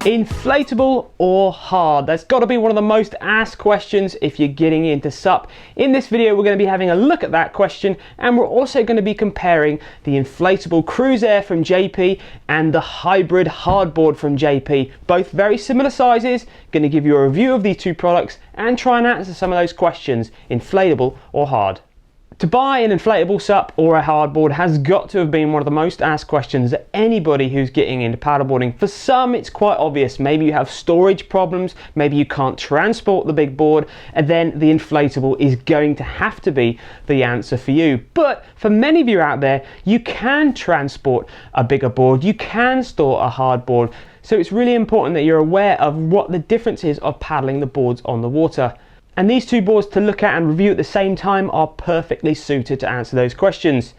Inflatable or hard? That's got to be one of the most asked questions if you're getting into SUP. In this video we're going to be having a look at that question, and we're also going to be comparing the inflatable CrusiAir from JP and the hybrid hardboard from JP. Both very similar sizes. Going to give you a review of these two products and try and answer some of those questions, inflatable or hard. To buy an inflatable SUP or a hardboard has got to have been one of the most asked questions that anybody who's getting into paddleboarding. For some it's quite obvious. Maybe you have storage problems, maybe you can't transport the big board, and then the inflatable is going to have to be the answer for you. But for many of you out there, you can transport a bigger board, you can store a hardboard. So it's really important that you're aware of what the difference is of paddling the boards on the water. And these two boards to look at and review at the same time are perfectly suited to answer those questions.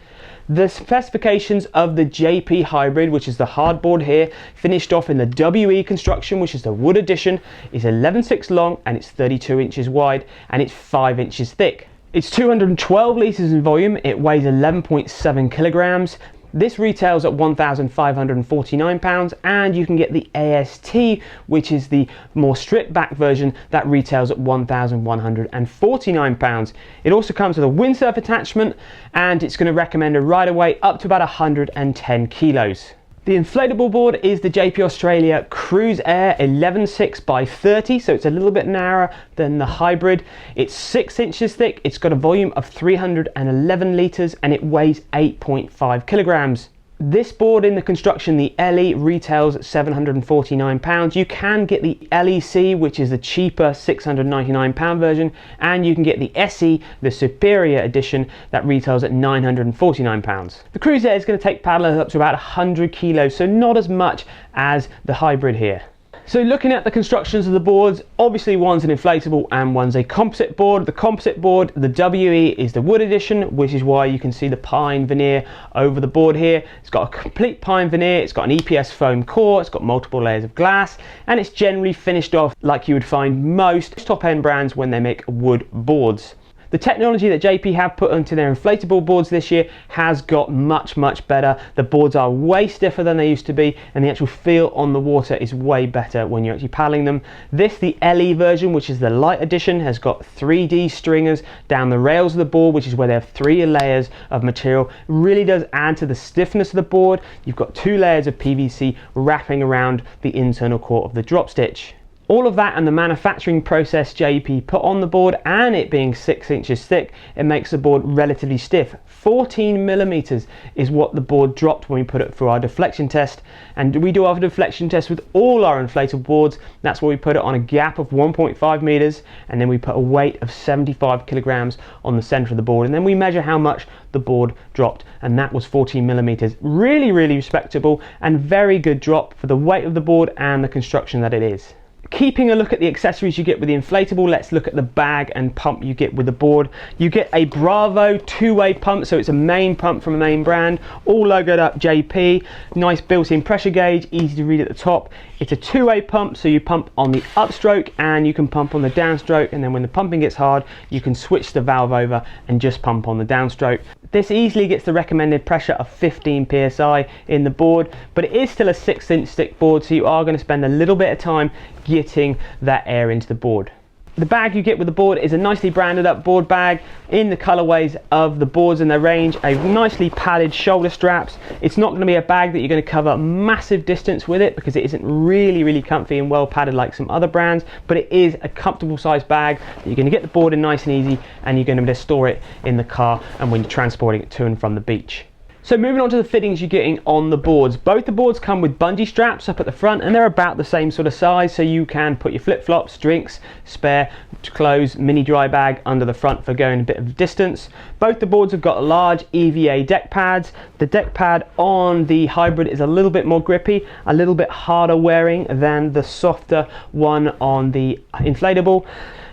The specifications of the JP Hybrid, which is the hardboard here, finished off in the WE construction, which is the wood edition, is 11.6 long and it's 32 inches wide and it's 5 inches thick. It's 212 litres in volume, it weighs 11.7 kilograms. This retails at £1,549, and you can get the AST, which is the more stripped back version, that retails at £1,149. It also comes with a windsurf attachment, and it's going to recommend a rider weight up to about 110 kilos. The inflatable board is the JP Australia CrusiAir 11.6 by 30, so it's a little bit narrower than the hybrid. It's 6 inches thick, it's got a volume of 311 litres, and it weighs 8.5 kilograms. This board in the construction, the LE, retails at £749. You can get the LEC, which is the cheaper £699 version, and you can get the SE, the superior edition, that retails at £949. The CrusiAir is going to take paddlers up to about 100 kilos, so not as much as the hybrid here. So looking at the constructions of the boards, obviously one's an inflatable and one's a composite board. The composite board, the WE, is the wood edition, which is why you can see the pine veneer over the board here. It's got a complete pine veneer, it's got an EPS foam core, it's got multiple layers of glass, and it's generally finished off like you would find most top-end brands when they make wood boards. The technology that JP have put onto their inflatable boards this year has got much better. The boards are way stiffer than they used to be, and the actual feel on the water is way better when you're actually paddling them. This, the LE version, which is the light edition, has got 3D stringers down the rails of the board, which is where they have 3 layers of material. Really does add to the stiffness of the board. You've got 2 layers of PVC wrapping around the internal core of the drop stitch. All of that and the manufacturing process JP put on the board, and it being 6 inches thick, it makes the board relatively stiff. 14 millimeters is what the board dropped when we put it through our deflection test, and we do our deflection test with all our inflatable boards. That's where we put it on a gap of 1.5 meters, and then we put a weight of 75 kilograms on the center of the board, and then we measure how much the board dropped, and that was 14 millimeters. Really respectable and very good drop for the weight of the board and the construction that it is. Keeping a look at the accessories you get with the inflatable, let's look at the bag and pump you get with the board. You get a Bravo 2-way pump, so it's a main pump from a main brand, all logoed up JP, nice built-in pressure gauge, easy to read at the top. It's a 2-way pump, so you pump on the upstroke and you can pump on the downstroke, and then when the pumping gets hard, you can switch the valve over and just pump on the downstroke. This easily gets the recommended pressure of 15 psi in the board, but it is still a 6-inch thick board, so you are going to spend a little bit of time getting that air into the board. The bag you get with the board is a nicely branded up board bag in the colorways of the boards in their range, a nicely padded shoulder straps. It's not going to be a bag that you're going to cover massive distance with it, because it isn't really comfy and well padded like some other brands, but it is a comfortable sized bag that you're going to get the board in nice and easy, and you're going to be able to store it in the car and when you're transporting it to and from the beach. So moving on to the fittings you're getting on the boards. Both the boards come with bungee straps up at the front, and they're about the same sort of size, so you can put your flip-flops, drinks, spare clothes, mini dry bag under the front for going a bit of distance. Both the boards have got large EVA deck pads. The deck pad on the hybrid is a little bit more grippy, a little bit harder wearing than the softer one on the inflatable.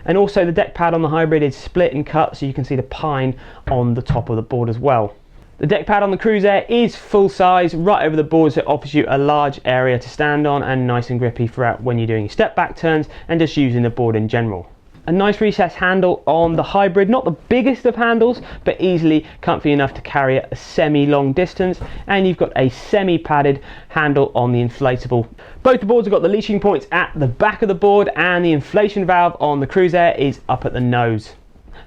And also the deck pad on the hybrid is split and cut, so you can see the pine on the top of the board as well. The deck pad on the CrusiAir is full size right over the board, so it offers you a large area to stand on and nice and grippy throughout when you're doing your step back turns and just using the board in general. A nice recessed handle on the hybrid, not the biggest of handles, but easily comfy enough to carry it a semi-long distance. And you've got a semi-padded handle on the inflatable. Both the boards have got the leashing points at the back of the board, and the inflation valve on the CrusiAir is up at the nose.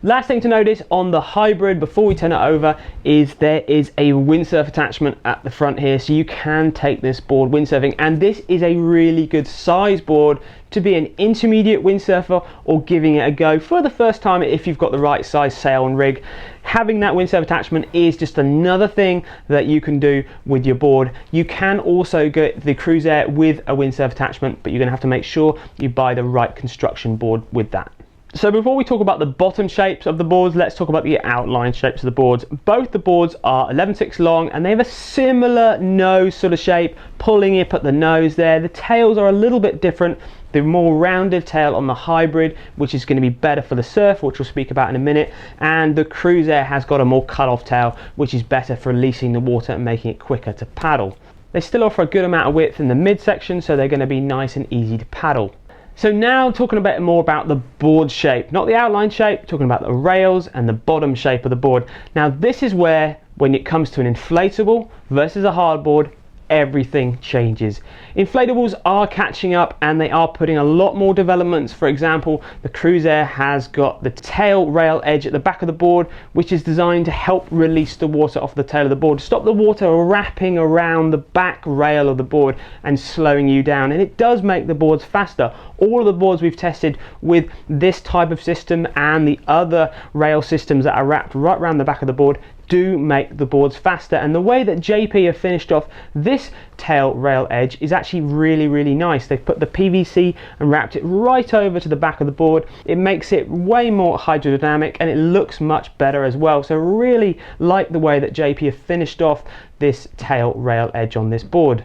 Last thing to notice on the hybrid before we turn it over is there is a windsurf attachment at the front here, so you can take this board windsurfing, and this is a really good size board to be an intermediate windsurfer or giving it a go for the first time if you've got the right size sail and rig. Having that windsurf attachment is just another thing that you can do with your board. You can also get the CrusiAir with a windsurf attachment, but you're going to have to make sure you buy the right construction board with that. So before we talk about the bottom shapes of the boards, let's talk about the outline shapes of the boards. Both the boards are 11.6 long and they have a similar nose sort of shape, pulling up at the nose there. The tails are a little bit different. The more rounded tail on the hybrid, which is going to be better for the surf, which we'll speak about in a minute, and the CrusiAir has got a more cut-off tail, which is better for releasing the water and making it quicker to paddle. They still offer a good amount of width in the midsection, so they're going to be nice and easy to paddle. So now talking a bit more about the board shape, not the outline shape, talking about the rails and the bottom shape of the board. Now this is where, when it comes to an inflatable versus a hardboard, everything changes. Inflatables are catching up and they are putting a lot more developments. For example, the CrusiAir has got the tail rail edge at the back of the board, which is designed to help release the water off the tail of the board, stop the water wrapping around the back rail of the board and slowing you down, and it does make the boards faster. All of the boards we've tested with this type of system and the other rail systems that are wrapped right around the back of the board do make the boards faster, and the way that JP have finished off this tail rail edge is actually really nice. They've put the PVC and wrapped it right over to the back of the board. It makes it way more hydrodynamic and it looks much better as well. So really like the way that JP have finished off this tail rail edge on this board.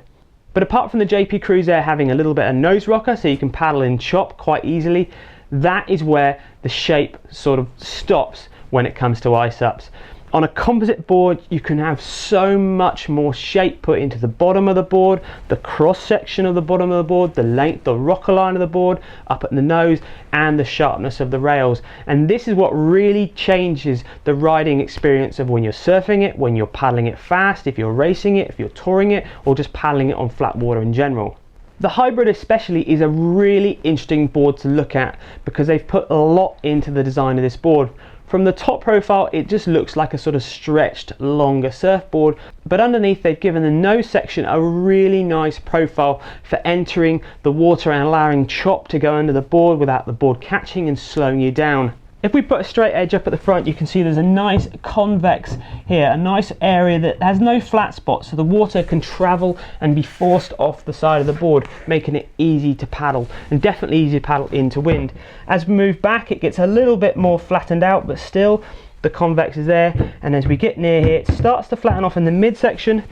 But apart from the JP CrusiAir having a little bit of nose rocker so you can paddle in chop quite easily, that is where the shape sort of stops when it comes to iSUPs. On a composite board, you can have so much more shape put into the bottom of the board, the cross section of the bottom of the board, the length, the rocker line of the board, up at the nose, and the sharpness of the rails. And this is what really changes the riding experience of when you're surfing it, when you're paddling it fast, if you're racing it, if you're touring it, or just paddling it on flat water in general. The hybrid especially is a really interesting board to look at because they've put a lot into the design of this board. From the top profile, it just looks like a sort of stretched, longer surfboard, but underneath they've given the nose section a really nice profile for entering the water and allowing chop to go under the board without the board catching and slowing you down. If we put a straight edge up at the front, you can see there's a nice convex here, a nice area that has no flat spots, so the water can travel and be forced off the side of the board, making it easy to paddle, and definitely easy to paddle into wind. As we move back, it gets a little bit more flattened out, but still the convex is there, and as we get near here, it starts to flatten off in the midsection,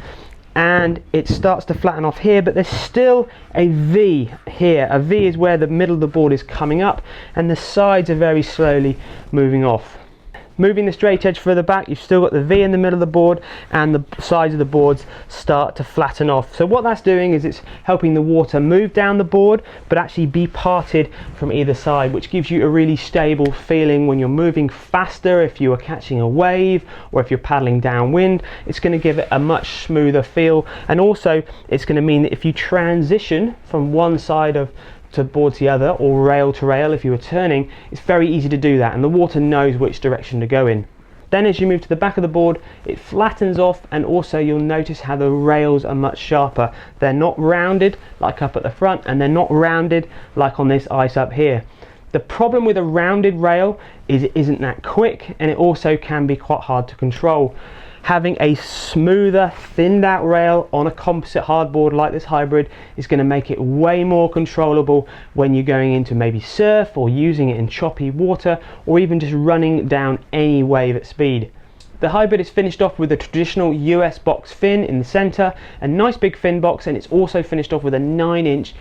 and it starts to flatten off here, but there's still a V here. A V is where the middle of the board is coming up and the sides are very slowly moving off. Moving the straight edge further back, you've still got the V in the middle of the board and the sides of the boards start to flatten off. So what that's doing is it's helping the water move down the board but actually be parted from either side, which gives you a really stable feeling when you're moving faster. If you are catching a wave or if you're paddling downwind, it's going to give it a much smoother feel, and also it's going to mean that if you transition from one side of to board to the other, or rail to rail if you were turning, it's very easy to do that and the water knows which direction to go in. Then as you move to the back of the board, it flattens off, and also you'll notice how the rails are much sharper. They're not rounded like up at the front, and they're not rounded like on this iSUP here. The problem with a rounded rail is it isn't that quick, and it also can be quite hard to control. Having a smoother, thinned out rail on a composite hardboard like this hybrid is going to make it way more controllable when you're going into maybe surf or using it in choppy water, or even just running down any wave at speed. The hybrid is finished off with a traditional US box fin in the center, a nice big fin box, and it's also finished off with a 9-inch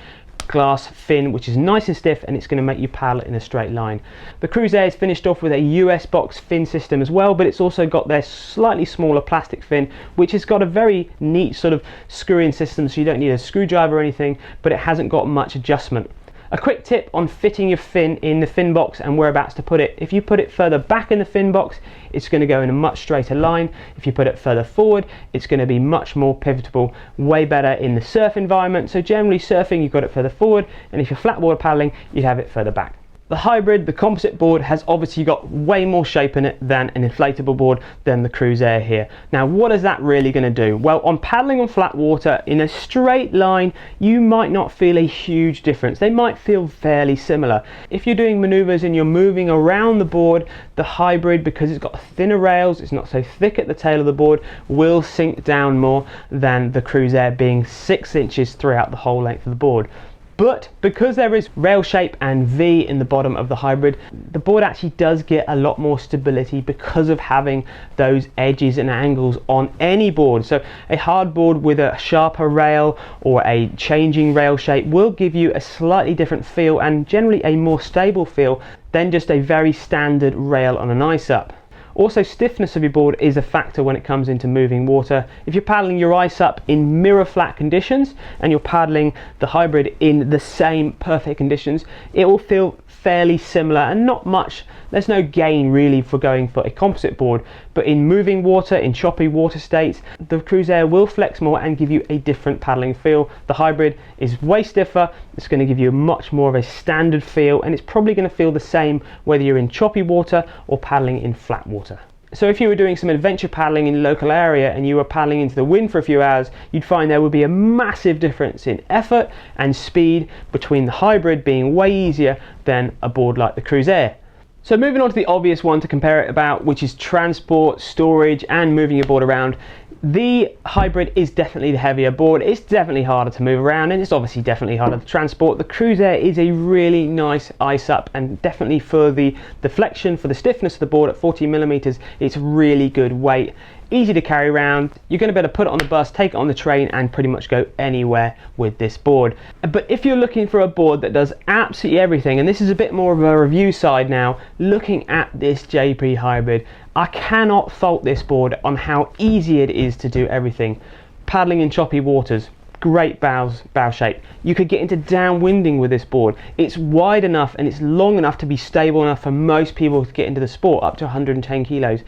glass fin, which is nice and stiff, and it's going to make you paddle in a straight line. The CrusiAir is finished off with a US box fin system as well, but it's also got their slightly smaller plastic fin, which has got a very neat sort of screw-in system, so you don't need a screwdriver or anything, but it hasn't got much adjustment. A quick tip on fitting your fin in the fin box and whereabouts to put it. If you put it further back in the fin box, it's going to go in a much straighter line. If you put it further forward, it's going to be much more pivotable, way better in the surf environment. So generally surfing, you've got it further forward, and if you're flatboard paddling, you'd have it further back. The hybrid, the composite board, has obviously got way more shape in it than an inflatable board than the CrusiAir here. Now, what is that really going to do? Well, on paddling on flat water in a straight line, you might not feel a huge difference. They might feel fairly similar. If you're doing maneuvers and you're moving around the board, the hybrid, because it's got thinner rails, it's not so thick at the tail of the board, will sink down more than the CrusiAir being 6 inches throughout the whole length of the board. But because there is rail shape and V in the bottom of the hybrid, the board actually does get a lot more stability because of having those edges and angles on any board. So a hard board with a sharper rail or a changing rail shape will give you a slightly different feel and generally a more stable feel than just a very standard rail on an iSUP. Also, stiffness of your board is a factor when it comes into moving water. If you're paddling your iSUP in mirror flat conditions and you're paddling the hybrid in the same perfect conditions, it will feel fairly similar and not much. There's no gain really for going for a composite board, but in moving water, in choppy water states, the CrusiAir will flex more and give you a different paddling feel. The hybrid is way stiffer, it's going to give you much more of a standard feel, and it's probably going to feel the same whether you're in choppy water or paddling in flat water. So if you were doing some adventure paddling in the local area and you were paddling into the wind for a few hours, you'd find there would be a massive difference in effort and speed between the hybrid being way easier than a board like the CrusiAir. So moving on to the obvious one to compare it about, which is transport, storage and moving your board around. The hybrid is definitely the heavier board. It's definitely harder to move around and it's obviously definitely harder to transport. The CrusiAir is a really nice iSUP and definitely for the deflection, for the stiffness of the board at 40mm, it's really good weight. Easy to carry around. You're going to be able to put it on the bus, take it on the train and pretty much go anywhere with this board. But if you're looking for a board that does absolutely everything, and this is a bit more of a review side now, looking at this JP hybrid, I cannot fault this board on how easy it is to do everything. Paddling in choppy waters, great bow shape. You could get into downwinding with this board. It's wide enough and it's long enough to be stable enough for most people to get into the sport, up to 110 kilos.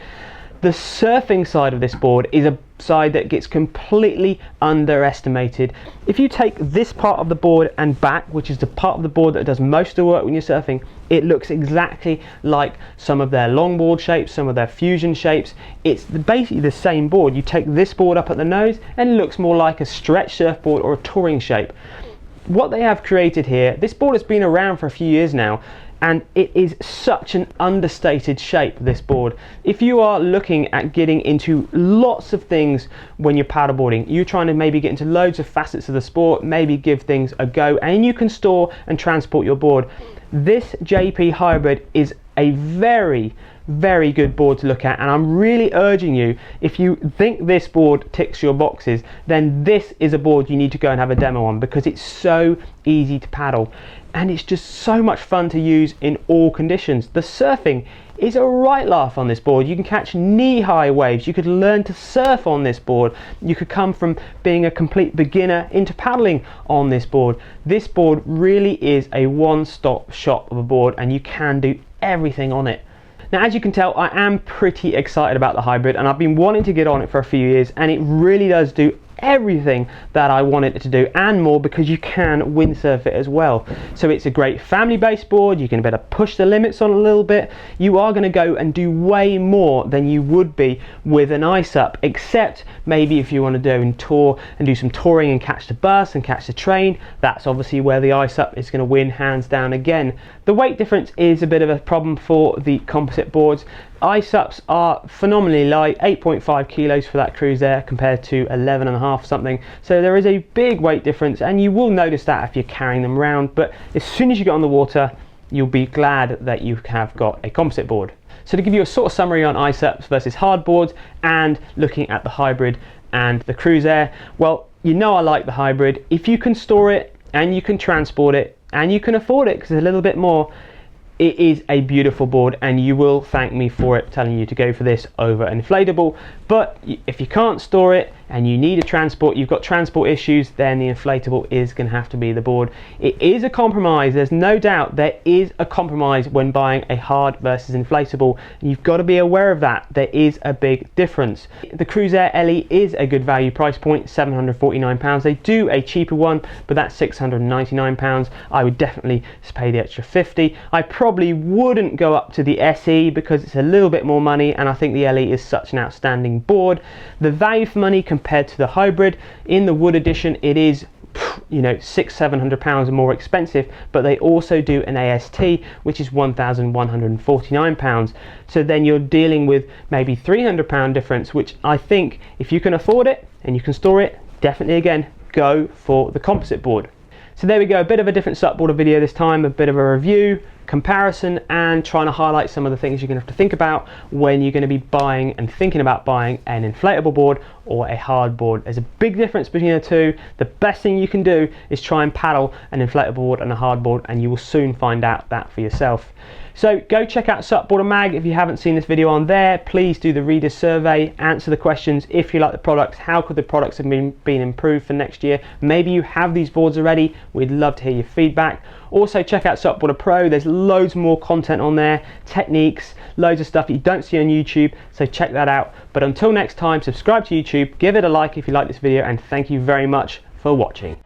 The surfing side of this board is a side that gets completely underestimated. If you take this part of the board and back, which is the part of the board that does most of the work when you're surfing, it looks exactly like some of their longboard shapes, some of their fusion shapes. It's basically the same board. You take this board up at the nose and it looks more like a stretch surfboard or a touring shape. What they have created here, this board has been around for a few years now, and it is such an understated shape, this board. If you are looking at getting into lots of things when you're paddleboarding, you're trying to maybe get into loads of facets of the sport, maybe give things a go, and you can store and transport your board, this JP hybrid is a very good board to look at, and I'm really urging you, if you think this board ticks your boxes, then this is a board you need to go and have a demo on, because it's so easy to paddle and it's just so much fun to use in all conditions. The surfing is a right laugh on this board. You can catch knee-high waves, you could learn to surf on this board, you could come from being a complete beginner into paddling on this board. This board really is a one-stop shop of a board and you can do everything on it. Now, as you can tell, I am pretty excited about the hybrid and I've been wanting to get on it for a few years, and it really does do everything that I wanted it to do and more, because you can windsurf it as well. So it's a great family-based board. You can better push the limits on a little bit. You are going to go and do way more than you would be with an iSUP, except maybe if you want to do and tour and do some touring and catch the bus and catch the train. That's obviously where the iSUP is going to win hands down again. The weight difference is a bit of a problem for the composite boards. iSUPs are phenomenally light, 8.5 kilos for that CrusiAir compared to 11.5 something. So there is a big weight difference, and you will notice that if you're carrying them around. But as soon as you get on the water, you'll be glad that you have got a composite board. So to give you a sort of summary on iSUPs versus hard boards and looking at the hybrid and the CrusiAir, well, you know I like the hybrid. If you can store it and you can transport it and you can afford it, because it's a little bit more, it is a beautiful board and you will thank me for it, telling you to go for this over an inflatable. But if you can't store it and you need a transport, you've got transport issues, then the inflatable is going to have to be the board. It is a compromise, there's no doubt there is a compromise when buying a hard versus inflatable, and you've got to be aware of that. There is a big difference. The CrusiAir LE is a good value price point, £749. They do a cheaper one, but that's £699. I would definitely pay the extra 50. I probably wouldn't go up to the SE because it's a little bit more money, and I think the LE is such an outstanding board. The value for money compared to the hybrid, in the wood edition it is, you know, £600-700 more expensive, but they also do an AST which is £1,149. So then you're dealing with maybe £300 difference, which I think if you can afford it and you can store it, definitely again go for the composite board. So there we go, a bit of a different SUPboarder video this time, a bit of a review, comparison, and trying to highlight some of the things you're going to have to think about when you're going to be buying and thinking about buying an inflatable board or a hard board. There's a big difference between the two. The best thing you can do is try and paddle an inflatable board and a hard board, and you will soon find out that for yourself. So go check out SUPboarder Mag. If you haven't seen this video on there, please do the reader survey, answer the questions. If you like the products, how could the products have been improved for next year? Maybe you have these boards already. We'd love to hear your feedback. Also check out SUPboarder Pro. There's loads more content on there, techniques, loads of stuff that you don't see on YouTube, so check that out. But until next time, subscribe to YouTube, give it a like if you like this video, and thank you very much for watching.